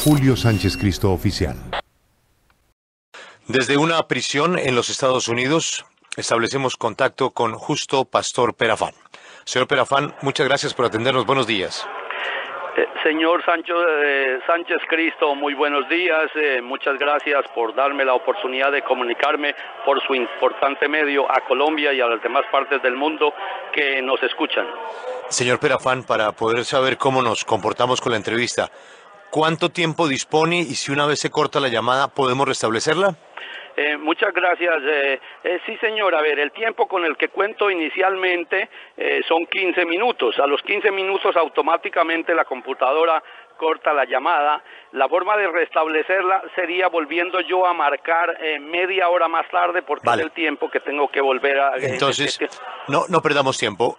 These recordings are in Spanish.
Julio Sánchez Cristo Oficial. Desde una prisión en los Estados Unidos establecemos contacto con Justo Pastor Perafán. Señor Perafán, muchas gracias por atendernos. Buenos días. Señor Sánchez Cristo, muy buenos días. Muchas gracias por darme la oportunidad de comunicarme por su importante medio a Colombia y a las demás partes del mundo que nos escuchan. Señor Perafán, para poder saber cómo nos comportamos con la entrevista, ¿cuánto tiempo dispone y si una vez se corta la llamada podemos restablecerla? Muchas gracias. Sí, señor. A ver, el tiempo con el que cuento inicialmente son 15 minutos. A los 15 minutos automáticamente la computadora corta la llamada. La forma de restablecerla sería volviendo yo a marcar media hora más tarde porque vale. Es el tiempo que tengo que volver a... Entonces, no perdamos tiempo.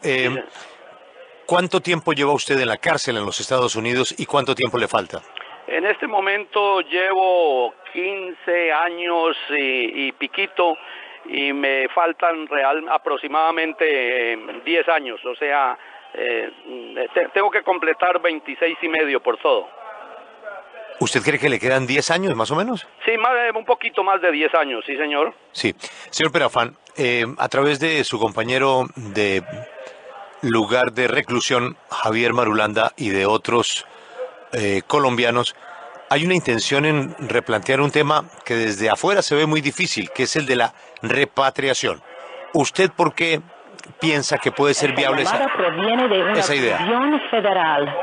¿Cuánto tiempo lleva usted en la cárcel en los Estados Unidos y cuánto tiempo le falta? En este momento llevo 15 años y piquito y me faltan aproximadamente 10 años, o sea, tengo que completar 26 y medio por todo. ¿Usted cree que le quedan 10 años más o menos? Sí, un poquito más de 10 años, sí señor. Sí, señor Perafán, a través de su compañero de lugar de reclusión, Javier Marulanda, y de otros colombianos, hay una intención en replantear un tema que desde afuera se ve muy difícil, que es el de la repatriación. ¿Usted por qué piensa que puede ser viable esa idea? Federal.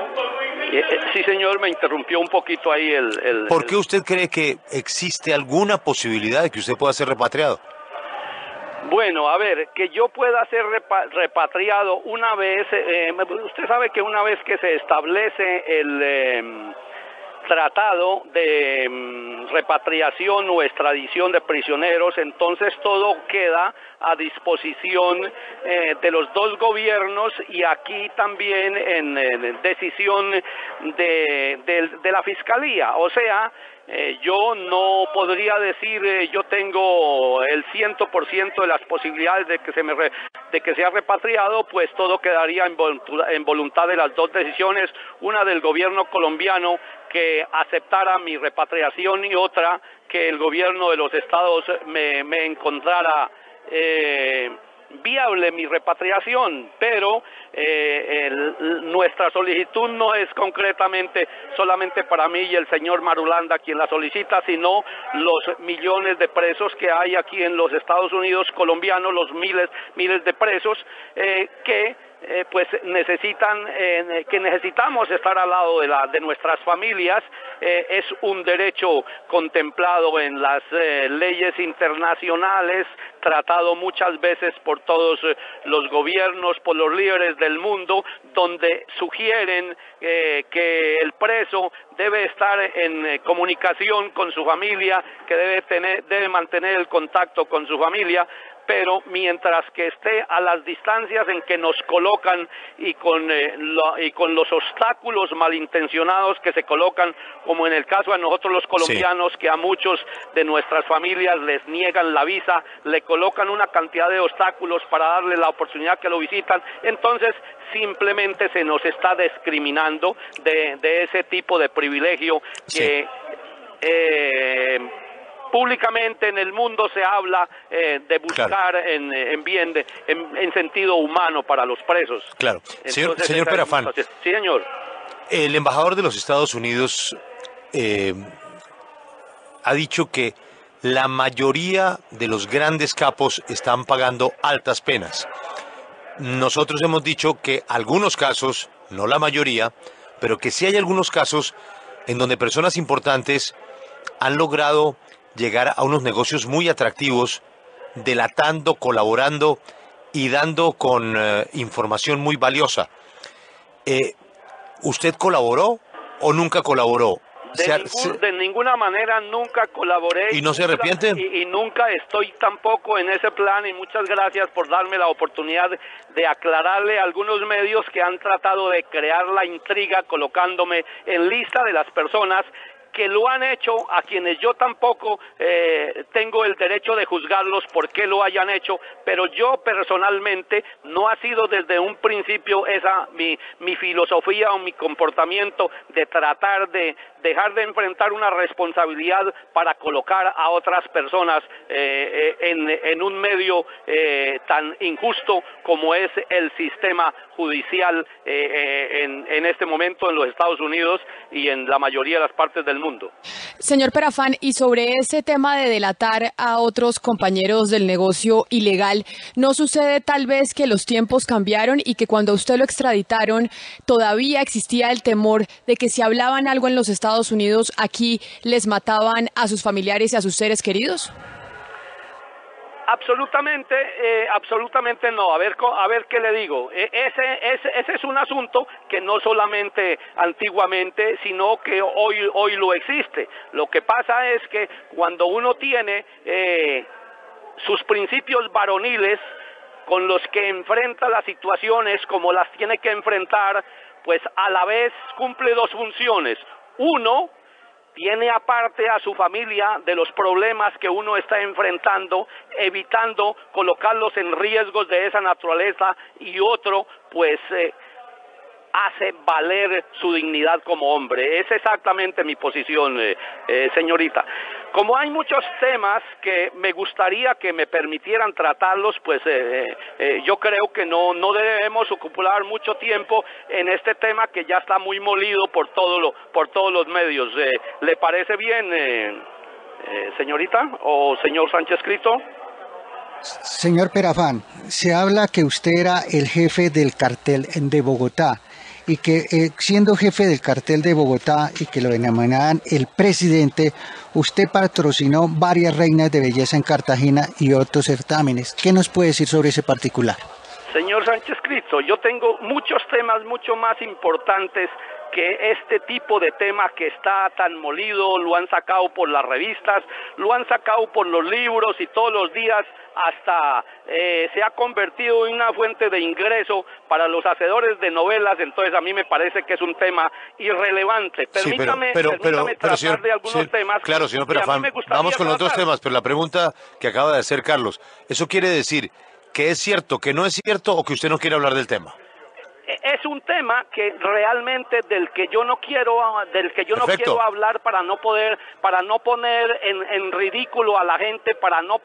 Sí, señor, me interrumpió un poquito ahí ¿Por qué usted cree que existe alguna posibilidad de que usted pueda ser repatriado? Bueno, a ver, que yo pueda ser repatriado una vez, usted sabe que una vez que se establece el tratado de repatriación o extradición de prisioneros, entonces todo queda a disposición de los dos gobiernos y aquí también en decisión de la Fiscalía, o sea, yo no podría decir yo tengo el 100% de las posibilidades de que sea repatriado, pues todo quedaría en voluntad de las dos decisiones, una del gobierno colombiano que aceptara mi repatriación y otra que el gobierno de los estados me encontrara viable mi repatriación, pero nuestra solicitud no es concretamente solamente para mí y el señor Marulanda quien la solicita, sino los millones de presos que hay aquí en los Estados Unidos colombianos, los miles de presos que pues necesitamos estar al lado de nuestras familias. Es un derecho contemplado en las leyes internacionales, tratado muchas veces por todos los gobiernos, por los líderes del mundo, donde sugieren que el preso debe estar en comunicación con su familia, que debe mantener el contacto con su familia, pero mientras que esté a las distancias en que nos colocan y con los obstáculos malintencionados que se colocan, como en el caso de nosotros los colombianos, sí, que a muchos de nuestras familias les niegan la visa, le colocan una cantidad de obstáculos para darle la oportunidad que lo visitan, entonces simplemente se nos está discriminando de ese tipo de privilegio que... Sí. Públicamente en el mundo se habla de buscar claro. en sentido humano para los presos. Claro. Señor Perafán. Sí, señor. El embajador de los Estados Unidos ha dicho que la mayoría de los grandes capos están pagando altas penas. Nosotros hemos dicho que algunos casos, no la mayoría, pero que sí hay algunos casos en donde personas importantes han logrado llegar a unos negocios muy atractivos, delatando, colaborando y dando con información muy valiosa. ¿Usted colaboró o nunca colaboró? De ninguna manera nunca colaboré. ¿Y no se arrepiente? Y nunca estoy tampoco en ese plan, y muchas gracias por darme la oportunidad de aclararle a algunos medios que han tratado de crear la intriga colocándome en lista de las personas que lo han hecho, a quienes yo tampoco tengo el derecho de juzgarlos por qué lo hayan hecho, pero yo personalmente no ha sido desde un principio esa mi filosofía o mi comportamiento de tratar de dejar de enfrentar una responsabilidad para colocar a otras personas en un medio tan injusto como es el sistema judicial en este momento en los Estados Unidos y en la mayoría de las partes del mundo. Señor Perafán, y sobre ese tema de delatar a otros compañeros del negocio ilegal, ¿no sucede tal vez que los tiempos cambiaron y que cuando a usted lo extraditaron todavía existía el temor de que si hablaban algo en los Estados Unidos, aquí les mataban a sus familiares y a sus seres queridos? Absolutamente no. A ver qué le digo. Ese es un asunto que no solamente antiguamente, sino que hoy lo existe. Lo que pasa es que cuando uno tiene sus principios varoniles con los que enfrenta las situaciones como las tiene que enfrentar, pues a la vez cumple dos funciones. Uno, tiene aparte a su familia de los problemas que uno está enfrentando, evitando colocarlos en riesgos de esa naturaleza, y otro, pues hace valer su dignidad como hombre. Es exactamente mi posición, señorita. Como hay muchos temas que me gustaría que me permitieran tratarlos, pues yo creo que no debemos ocupar mucho tiempo en este tema que ya está muy molido por todos los medios. ¿Le parece bien, señorita o señor Sánchez Cristo? Señor Perafán, se habla que usted era el jefe del cartel de Bogotá y que siendo jefe del cartel de Bogotá y que lo denominaban el presidente, usted patrocinó varias reinas de belleza en Cartagena y otros certámenes. ¿Qué nos puede decir sobre ese particular? Señor Sánchez Cristo, yo tengo muchos temas mucho más importantes que este tipo de tema que está tan molido. Lo han sacado por las revistas, lo han sacado por los libros y todos los días hasta se ha convertido en una fuente de ingreso para los hacedores de novelas. Entonces a mí me parece que es un tema irrelevante. Permítame tratar señor, de algunos temas. Claro, señor Perafán, vamos con otros temas, pero la pregunta que acaba de hacer Carlos, ¿eso quiere decir que es cierto, que no es cierto o que usted no quiere hablar del tema? Es un tema que realmente del que yo no quiero hablar para no poner en ridículo a la gente, para no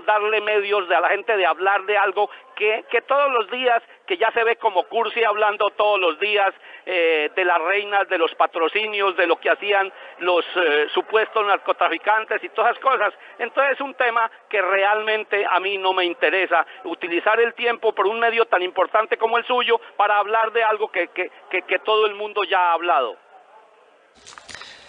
darle medios a la gente de hablar de algo que todos los días, que ya se ve como cursi hablando todos los días de las reinas, de los patrocinios, de lo que hacían los supuestos narcotraficantes y todas esas cosas. Entonces es un tema que realmente a mí no me interesa utilizar el tiempo por un medio tan importante como el suyo para hablar de algo que todo el mundo ya ha hablado.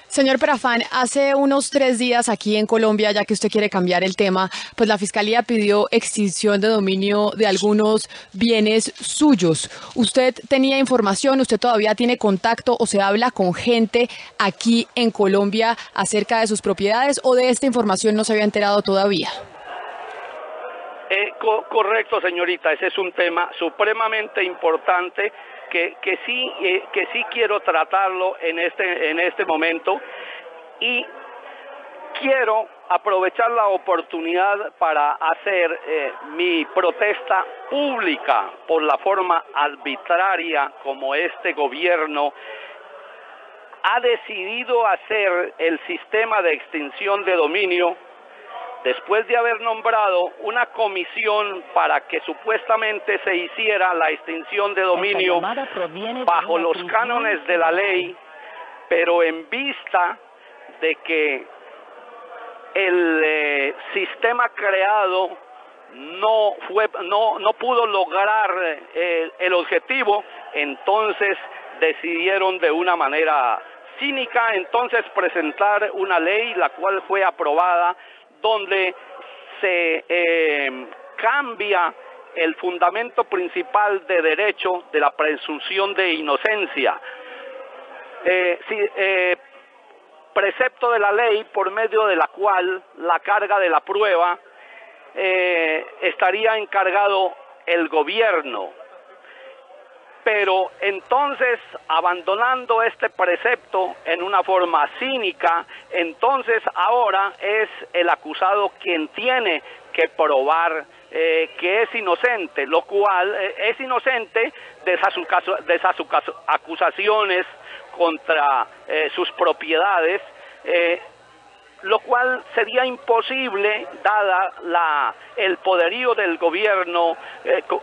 Señor Perafán, hace unos 3 días aquí en Colombia, ya que usted quiere cambiar el tema, pues la Fiscalía pidió extinción de dominio de algunos bienes suyos. ¿Usted tenía información, usted todavía tiene contacto o se habla con gente aquí en Colombia acerca de sus propiedades o de esta información no se había enterado todavía? Correcto, señorita, ese es un tema supremamente importante que sí quiero tratarlo en este momento, y quiero aprovechar la oportunidad para hacer mi protesta pública por la forma arbitraria como este gobierno ha decidido hacer el sistema de extinción de dominio, después de haber nombrado una comisión para que supuestamente se hiciera la extinción de dominio bajo los cánones de la ley, pero en vista de que el sistema creado no pudo lograr el objetivo, entonces decidieron de una manera cínica presentar una ley, la cual fue aprobada, donde se cambia el fundamento principal de derecho de la presunción de inocencia. Precepto de la ley por medio de la cual la carga de la prueba estaría encargado el gobierno. Pero entonces, abandonando este precepto en una forma cínica, entonces ahora es el acusado quien tiene que probar que es inocente, lo cual es inocente de esas acusaciones contra sus propiedades, lo cual sería imposible dada el poderío del gobierno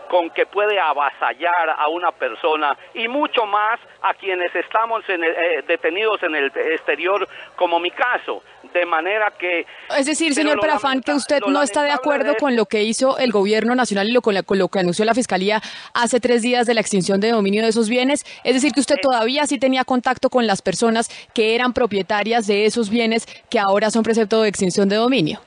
con que puede avasallar a una persona y mucho más a quienes estamos detenidos en el exterior, como mi caso, de manera que... Es decir, señor Perafán, que usted no está de acuerdo con lo que hizo el gobierno nacional y con lo que anunció la Fiscalía hace 3 días de la extinción de dominio de esos bienes, es decir, que usted todavía sí tenía contacto con las personas que eran propietarias de esos bienes que ahora son precepto de extinción de dominio.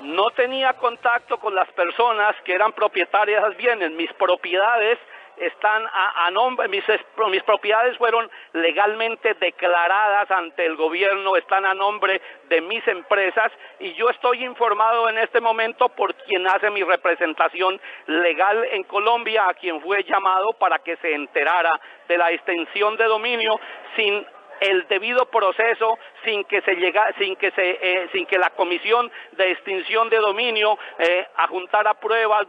No tenía contacto con las personas que eran propietarias de esos bienes. Mis propiedades están a nombre, mis propiedades fueron legalmente declaradas ante el gobierno, están a nombre de mis empresas y yo estoy informado en este momento por quien hace mi representación legal en Colombia, a quien fue llamado para que se enterara de la extinción de dominio sin el debido proceso, sin que la comisión de extinción de dominio adjuntara pruebas,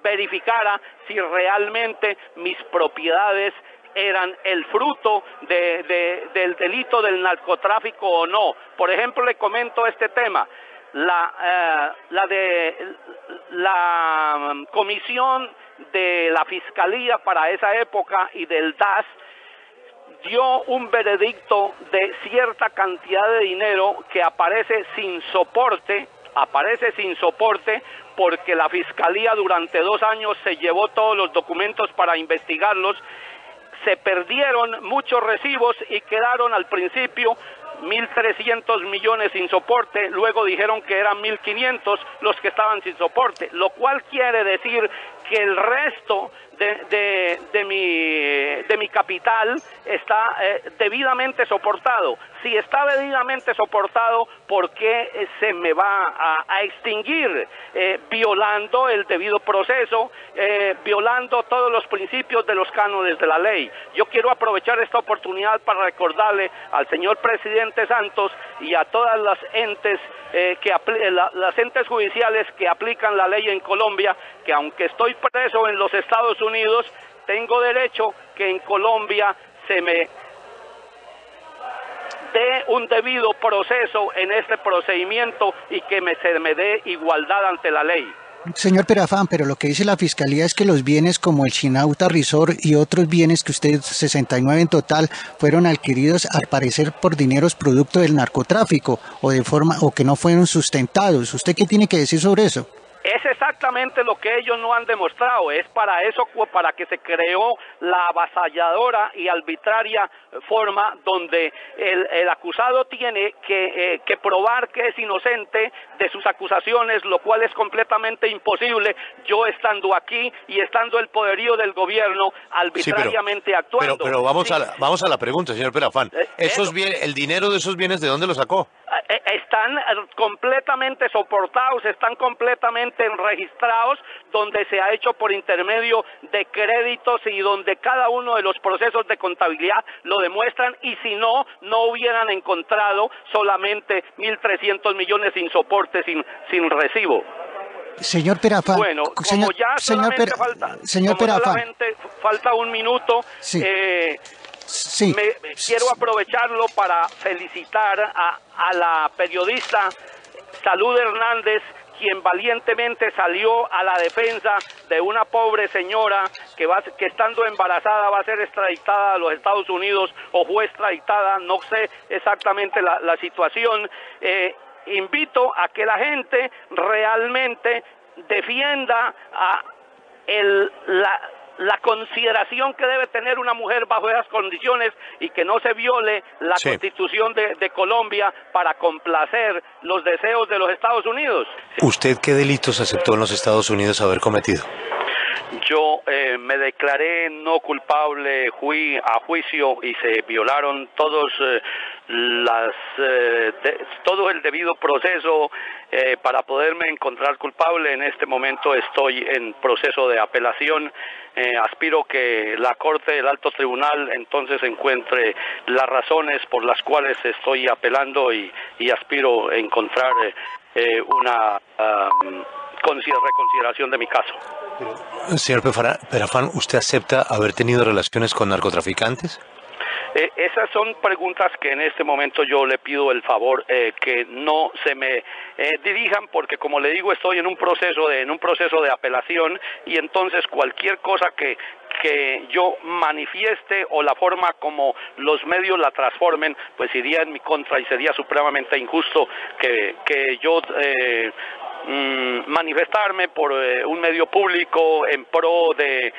verificara si realmente mis propiedades eran el fruto del delito del narcotráfico o no. Por ejemplo, le comento este tema. La comisión de la Fiscalía para esa época y del DAS dio un veredicto de cierta cantidad de dinero que aparece sin soporte porque la Fiscalía durante 2 años se llevó todos los documentos para investigarlos, se perdieron muchos recibos y quedaron al principio 1.300 millones sin soporte, luego dijeron que eran 1.500 los que estaban sin soporte, lo cual quiere decir que el resto de mi capital está debidamente soportado. Si está debidamente soportado, ¿por qué se me va a extinguir? Violando el debido proceso, violando todos los principios de los cánones de la ley. Yo quiero aprovechar esta oportunidad para recordarle al señor presidente Santos y a todas las entes las entes judiciales que aplican la ley en Colombia, que aunque estoy preso en los Estados Unidos, tengo derecho que en Colombia se me dé un debido proceso en este procedimiento y que se me dé igualdad ante la ley. Señor Perafán, pero lo que dice la Fiscalía es que los bienes como el Chinauta Resort y otros bienes que usted, 69 en total, fueron adquiridos al parecer por dineros producto del narcotráfico o que no fueron sustentados. ¿Usted qué tiene que decir sobre eso? Es exactamente lo que ellos no han demostrado, es para eso, para que se creó la avasalladora y arbitraria forma donde el acusado tiene que probar que es inocente de sus acusaciones, lo cual es completamente imposible, yo estando aquí y estando el poderío del gobierno arbitrariamente actuando. Pero vamos a la pregunta, señor Perafán. ¿El dinero de esos bienes de dónde lo sacó? Están completamente soportados, están completamente registrados, donde se ha hecho por intermedio de créditos y donde cada uno de los procesos de contabilidad lo demuestran, y si no hubieran encontrado solamente 1.300 millones sin soporte, sin recibo. Señor Perafán, bueno, como ya solamente falta 1 minuto, sí. Sí. Quiero aprovecharlo para felicitar a la periodista Salud Hernández, quien valientemente salió a la defensa de una pobre señora que estando embarazada va a ser extraditada a los Estados Unidos o fue extraditada, no sé exactamente la situación. Invito a que la gente realmente defienda la consideración que debe tener una mujer bajo esas condiciones y que no se viole la Constitución de Colombia para complacer los deseos de los Estados Unidos. ¿Usted qué delitos aceptó en los Estados Unidos haber cometido? Yo me declaré no culpable, fui a juicio y se violaron todos todo el debido proceso para poderme encontrar culpable. En este momento estoy en proceso de apelación. Aspiro que la Corte del Alto Tribunal entonces encuentre las razones por las cuales estoy apelando y aspiro a encontrar una reconsideración de mi caso. Señor Perafán, ¿usted acepta haber tenido relaciones con narcotraficantes? Esas son preguntas que en este momento yo le pido el favor que no se me dirijan, porque como le digo, estoy en un proceso de apelación, y entonces cualquier cosa que yo manifieste o la forma como los medios la transformen, pues iría en mi contra y sería supremamente injusto que yo manifestarme por un medio público en pro de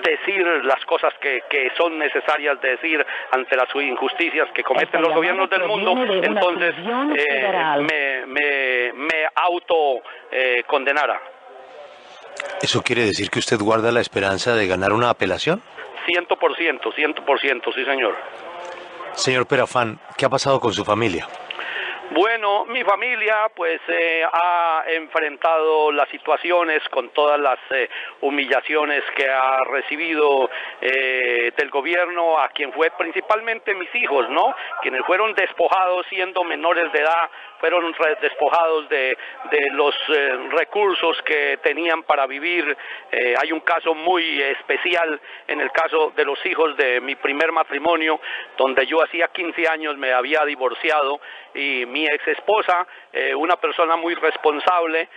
decir las cosas que son necesarias decir ante las injusticias que cometen los gobiernos del mundo. Entonces me auto condenara. ¿Eso quiere decir que usted guarda la esperanza de ganar una apelación? 100%, sí señor. Señor Perafán, ¿qué ha pasado con su familia? Bueno, mi familia pues ha enfrentado las situaciones con todas las humillaciones que ha recibido del gobierno, a quien fue principalmente mis hijos, ¿no? Quienes fueron despojados siendo menores de edad, fueron despojados de los recursos que tenían para vivir. Hay un caso muy especial en el caso de los hijos de mi primer matrimonio, donde yo hacía 15 años me había divorciado, y mi ex esposa, una persona muy responsable,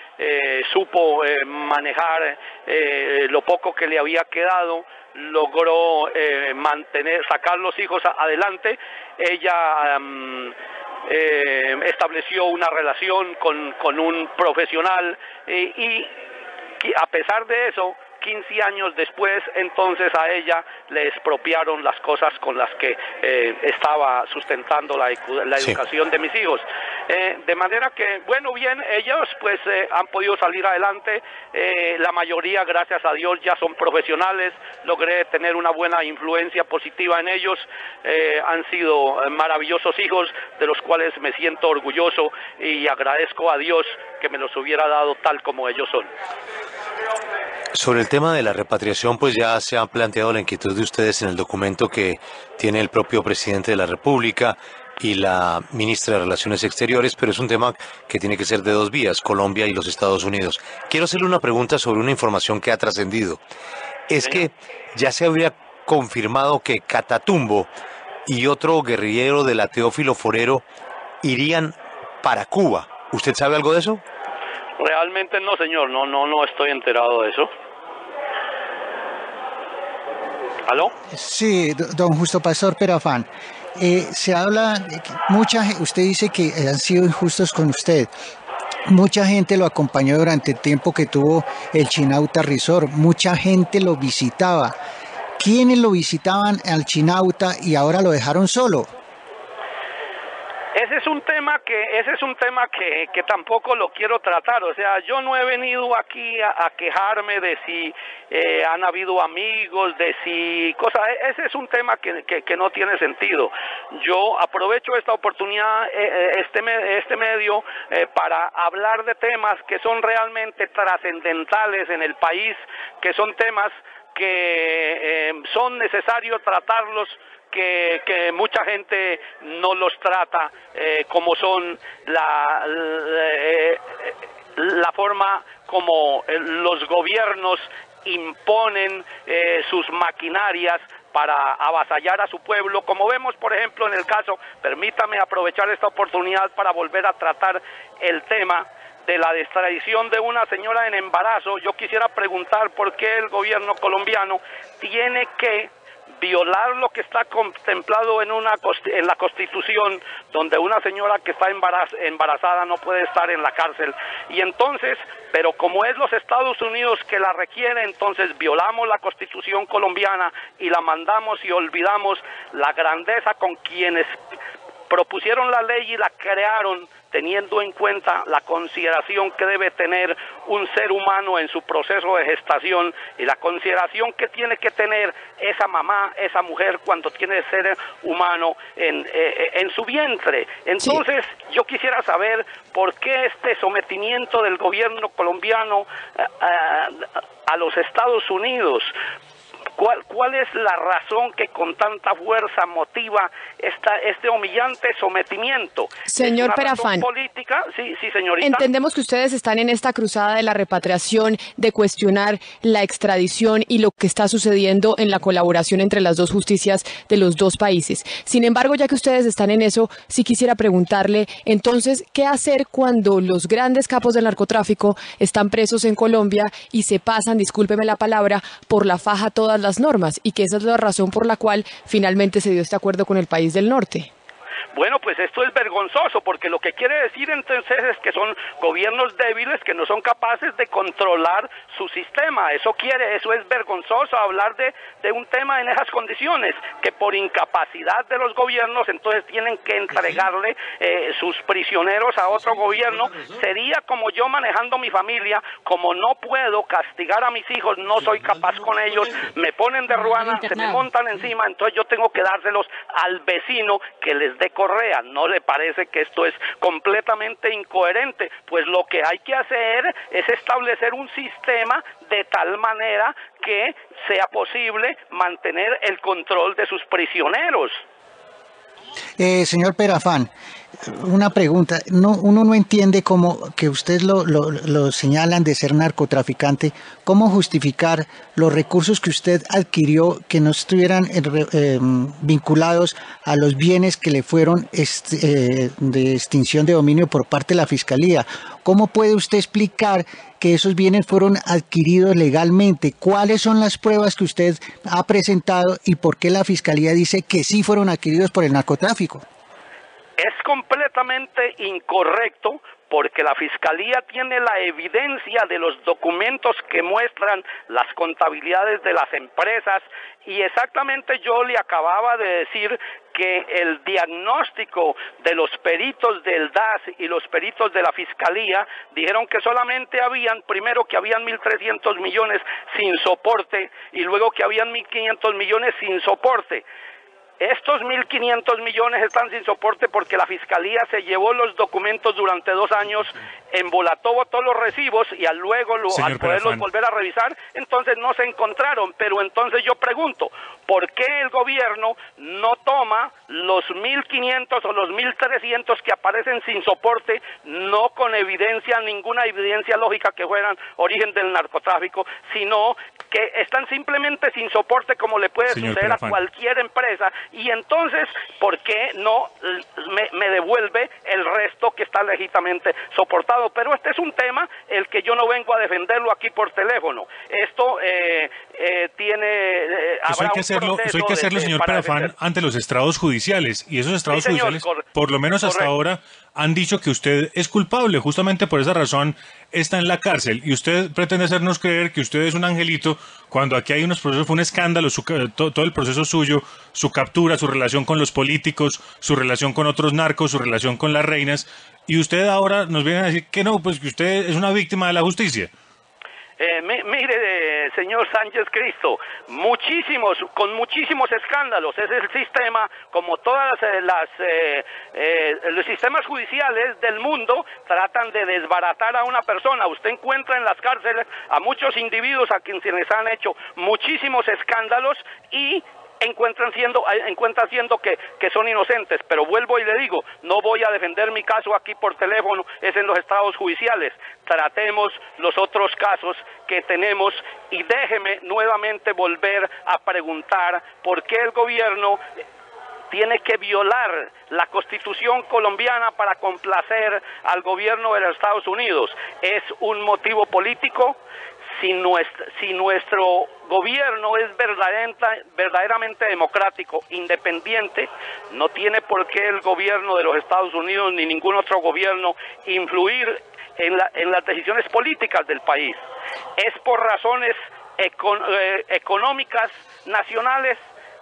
supo manejar lo poco que le había quedado, logró sacar los hijos adelante. Ella estableció una relación con un profesional y a pesar de eso, 15 años después, entonces a ella le expropiaron las cosas con las que estaba sustentando la educación de mis hijos. De manera que, bueno, bien, ellos pues han podido salir adelante. La mayoría, gracias a Dios, ya son profesionales. Logré tener una buena influencia positiva en ellos. Han sido maravillosos hijos de los cuales me siento orgulloso y agradezco a Dios que me los hubiera dado tal como ellos son. Sobre el tema de la repatriación, pues ya se ha planteado la inquietud de ustedes en el documento que tiene el propio presidente de la República y la ministra de Relaciones Exteriores, pero es un tema que tiene que ser de dos vías, Colombia y los Estados Unidos. Quiero hacerle una pregunta sobre una información que ha trascendido. Es que ya se había confirmado que Catatumbo y otro guerrillero de la Teófilo Forero irían para Cuba. ¿Usted sabe algo de eso? Realmente no, señor, no estoy enterado de eso. ¿Aló? Sí, don Justo Pastor Perafán. Se habla, usted dice que han sido injustos con usted. Mucha gente lo acompañó durante el tiempo que tuvo el Chinauta Resort. Mucha gente lo visitaba. ¿Quiénes lo visitaban al Chinauta y ahora lo dejaron solo? Ese es un tema que tampoco lo quiero tratar. O sea, yo no he venido aquí a quejarme de si han habido amigos, de si cosas. Ese es un tema que no tiene sentido. Yo aprovecho esta oportunidad, este medio, para hablar de temas que son realmente trascendentales en el país, que son temas que son necesarios tratarlos, que mucha gente no los trata, como son la forma como los gobiernos imponen sus maquinarias para avasallar a su pueblo, como vemos por ejemplo en el caso, permítame aprovechar esta oportunidad para volver a tratar el tema de la extradición de una señora en embarazo. Yo quisiera preguntar por qué el gobierno colombiano tiene que violar lo que está contemplado en la Constitución, donde una señora que está embarazada no puede estar en la cárcel. Y entonces, pero como es los Estados Unidos que la requiere, entonces violamos la Constitución colombiana y la mandamos y olvidamos la grandeza con quienes propusieron la ley y la crearon teniendo en cuenta la consideración que debe tener un ser humano en su proceso de gestación y la consideración que tiene que tener esa mamá, esa mujer cuando tiene ser humano en su vientre. Entonces, yo quisiera saber por qué este sometimiento del gobierno colombiano a los Estados Unidos. ¿Cuál es la razón que con tanta fuerza motiva este humillante sometimiento? Señor Perafán, política? Sí, señorita. Entendemos que ustedes están en esta cruzada de la repatriación, de cuestionar la extradición y lo que está sucediendo en la colaboración entre las dos justicias de los dos países. Sin embargo, ya que ustedes están en eso, sí quisiera preguntarle, entonces, ¿qué hacer cuando los grandes capos del narcotráfico están presos en Colombia y se pasan, discúlpeme la palabra, por la faja todas las normas, y que esa es la razón por la cual finalmente se dio este acuerdo con el país del norte? Bueno, pues esto es vergonzoso, porque lo que quiere decir entonces es que son gobiernos débiles que no son capaces de controlar su sistema. Eso es vergonzoso hablar de un tema en esas condiciones, que por incapacidad de los gobiernos entonces tienen que entregarle sus prisioneros a otro gobierno. Sería como yo manejando mi familia, como no puedo castigar a mis hijos, no soy capaz con ellos, me ponen de ruana, se me montan encima, entonces yo tengo que dárselos al vecino que les dé correa. ¿No le parece que esto es completamente incoherente? Pues lo que hay que hacer es establecer un sistema de tal manera que sea posible mantener el control de sus prisioneros. Señor Perafán, una pregunta. Uno no entiende cómo, que ustedes lo señalan de ser narcotraficante, cómo justificar los recursos que usted adquirió que no estuvieran vinculados a los bienes que le fueron de extinción de dominio por parte de la Fiscalía. ¿Cómo puede usted explicar que esos bienes fueron adquiridos legalmente? ¿Cuáles son las pruebas que usted ha presentado y por qué la Fiscalía dice que sí fueron adquiridos por el narcotráfico? Es completamente incorrecto, porque la Fiscalía tiene la evidencia de los documentos que muestran las contabilidades de las empresas, y exactamente yo le acababa de decir que el diagnóstico de los peritos del DAS y los peritos de la Fiscalía dijeron que solamente primero que habían 1.300 millones sin soporte y luego que habían 1.500 millones sin soporte. Estos 1.500 millones están sin soporte porque la Fiscalía se llevó los documentos durante 2 años, embolató todos los recibos y al poderlos volver a revisar, entonces no se encontraron. Pero entonces yo pregunto, ¿por qué el gobierno no toma los 1.500 o los 1.300 que aparecen sin soporte, no con ninguna evidencia lógica que fueran origen del narcotráfico, sino que están simplemente sin soporte, como le puede suceder a cualquier empresa? Y entonces, ¿por qué no me devuelve el resto que está legítimamente soportado? Pero este es un tema el que yo no vengo a defenderlo aquí por teléfono. Esto tiene... Eso hay que hacerlo, señor Perafán, ante los estrados judiciales. Y esos estrados judiciales, por lo menos hasta ahora, han dicho que usted es culpable. Justamente por esa razón está en la cárcel. Y usted pretende hacernos creer que usted es un angelito, cuando aquí hay unos procesos, fue un escándalo, todo el proceso suyo, su captura, su relación con los políticos, su relación con otros narcos, su relación con las reinas. Y usted ahora nos viene a decir que no, pues que usted es una víctima de la justicia. Mire, señor Sánchez Cristo, con muchísimos escándalos. Es el sistema, como todas los sistemas judiciales del mundo tratan de desbaratar a una persona. Usted encuentra en las cárceles a muchos individuos a quienes se les han hecho muchísimos escándalos y encuentran siendo que son inocentes. Pero vuelvo y le digo, no voy a defender mi caso aquí por teléfono, es en los estrados judiciales. Tratemos los otros casos que tenemos y déjeme nuevamente volver a preguntar por qué el gobierno tiene que violar la Constitución colombiana para complacer al gobierno de los Estados Unidos. ¿Es un motivo político? Si nuestro gobierno es verdaderamente democrático, independiente, no tiene por qué el gobierno de los Estados Unidos ni ningún otro gobierno influir en las decisiones políticas del país. Es por razones económicas nacionales.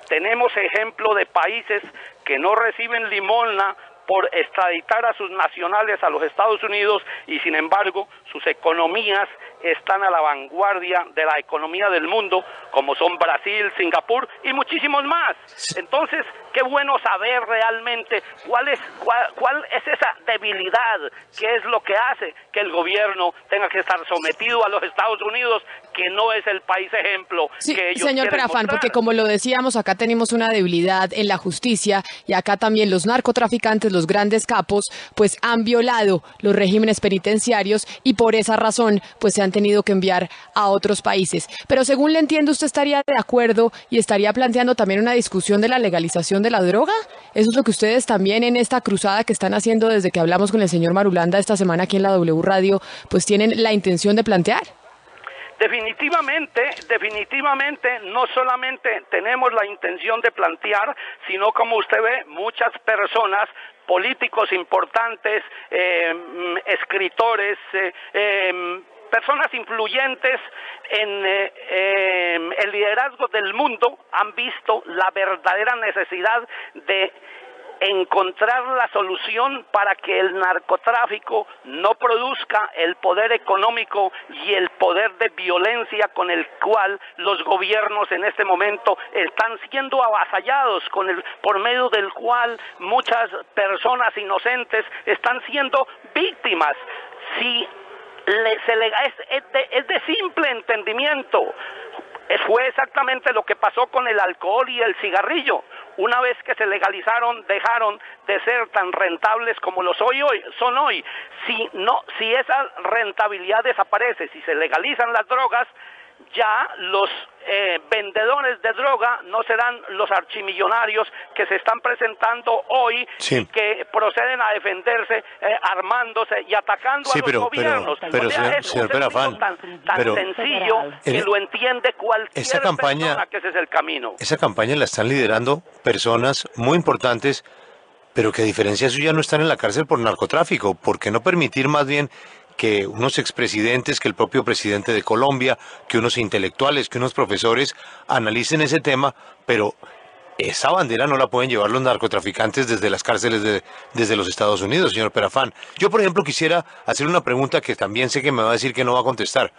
Tenemos ejemplo de países que no reciben limosna por extraditar a sus nacionales a los Estados Unidos y sin embargo sus economías están a la vanguardia de la economía del mundo, como son Brasil, Singapur y muchísimos más. Entonces, qué bueno saber realmente cuál es esa debilidad, qué es lo que hace que el gobierno tenga que estar sometido a los Estados Unidos, que no es el país ejemplo sí, que ellos señor Perafán, porque como lo decíamos, acá tenemos una debilidad en la justicia y acá también los narcotraficantes, los grandes capos, pues han violado los regímenes penitenciarios y por esa razón pues se han tenido que enviar a otros países. Pero según le entiendo, ¿usted estaría de acuerdo y estaría planteando también una discusión de la legalización de la droga? ¿Eso es lo que ustedes también en esta cruzada que están haciendo desde que hablamos con el señor Marulanda esta semana aquí en la W Radio, pues tienen la intención de plantear? Definitivamente, no solamente tenemos la intención de plantear, sino como usted ve, muchas personas, políticos importantes, escritores, personas influyentes en el liderazgo del mundo han visto la verdadera necesidad de encontrar la solución para que el narcotráfico no produzca el poder económico y el poder de violencia con el cual los gobiernos en este momento están siendo avasallados, por medio del cual muchas personas inocentes están siendo víctimas. Si es de simple entendimiento. Fue exactamente lo que pasó con el alcohol y el cigarrillo. Una vez que se legalizaron, dejaron de ser tan rentables como son hoy. Si esa rentabilidad desaparece, si se legalizan las drogas, ya los vendedores de droga no serán los archimillonarios que se están presentando hoy, sí, que proceden a defenderse armándose y atacando a los gobiernos. Pero señor Perafán, tan sencillo que lo entiende cualquier persona que ese es el camino. Esa campaña la están liderando personas muy importantes, pero que a diferencia suya no están en la cárcel por narcotráfico. ¿Por qué no permitir más bien que unos expresidentes, que el propio presidente de Colombia, que unos intelectuales, que unos profesores analicen ese tema, pero esa bandera no la pueden llevar los narcotraficantes desde las cárceles desde los Estados Unidos, señor Perafán? Yo, por ejemplo, quisiera hacer una pregunta que también sé que me va a decir que no va a contestar.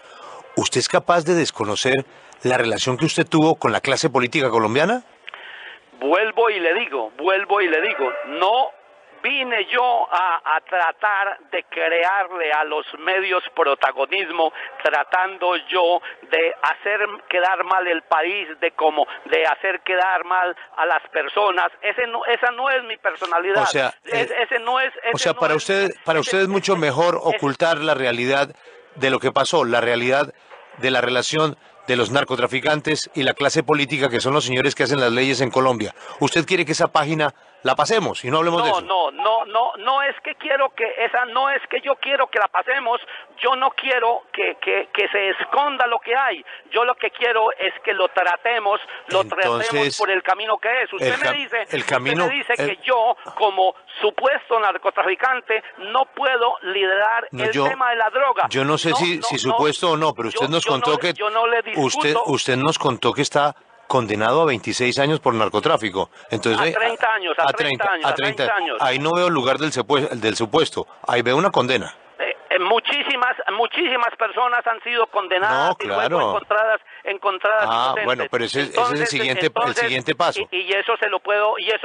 ¿Usted es capaz de desconocer la relación que usted tuvo con la clase política colombiana? Vuelvo y le digo, no vine yo a tratar de crearle a los medios protagonismo, tratando yo de hacer quedar mal el país, de hacer quedar mal a las personas. Esa no es mi personalidad. O sea, para usted es mucho mejor ocultar la realidad de lo que pasó, la realidad de la relación de los narcotraficantes y la clase política, que son los señores que hacen las leyes en Colombia. ¿Usted quiere que esa página la pasemos y no hablemos de eso? No es que yo quiero que la pasemos. Yo no quiero que se esconda lo que hay. Yo lo que quiero es que lo tratemos por el camino que es. Usted me dice que yo, como supuesto narcotraficante, no puedo liderar tema de la droga. Yo no sé si supuesto o no, pero usted nos contó que usted nos contó que está condenado a 26 años por narcotráfico. Entonces, a 30 años. Ahí no veo el lugar del supuesto. Ahí veo una condena. Muchísimas personas han sido condenadas y luego encontradas inocentes. Bueno, pero ese es el siguiente paso. Y eso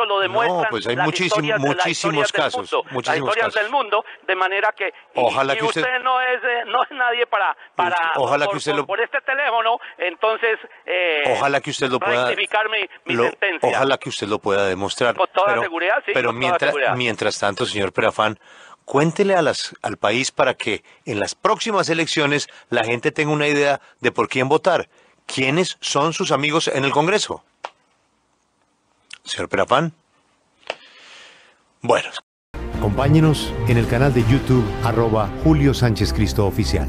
lo demuestra. Pues hay muchísimos casos. Las historias del mundo, de manera que ojalá que usted no es nadie para por este teléfono, entonces ojalá que usted lo pueda rectificar mi sentencia. Ojalá que usted lo pueda demostrar. Con toda seguridad, sí. Pero mientras tanto, señor Perafán, cuéntele al país para que en las próximas elecciones la gente tenga una idea de por quién votar. ¿Quiénes son sus amigos en el Congreso? Señor Perafán. Bueno. Acompáñenos en el canal de YouTube @Julio Sánchez Cristo Oficial.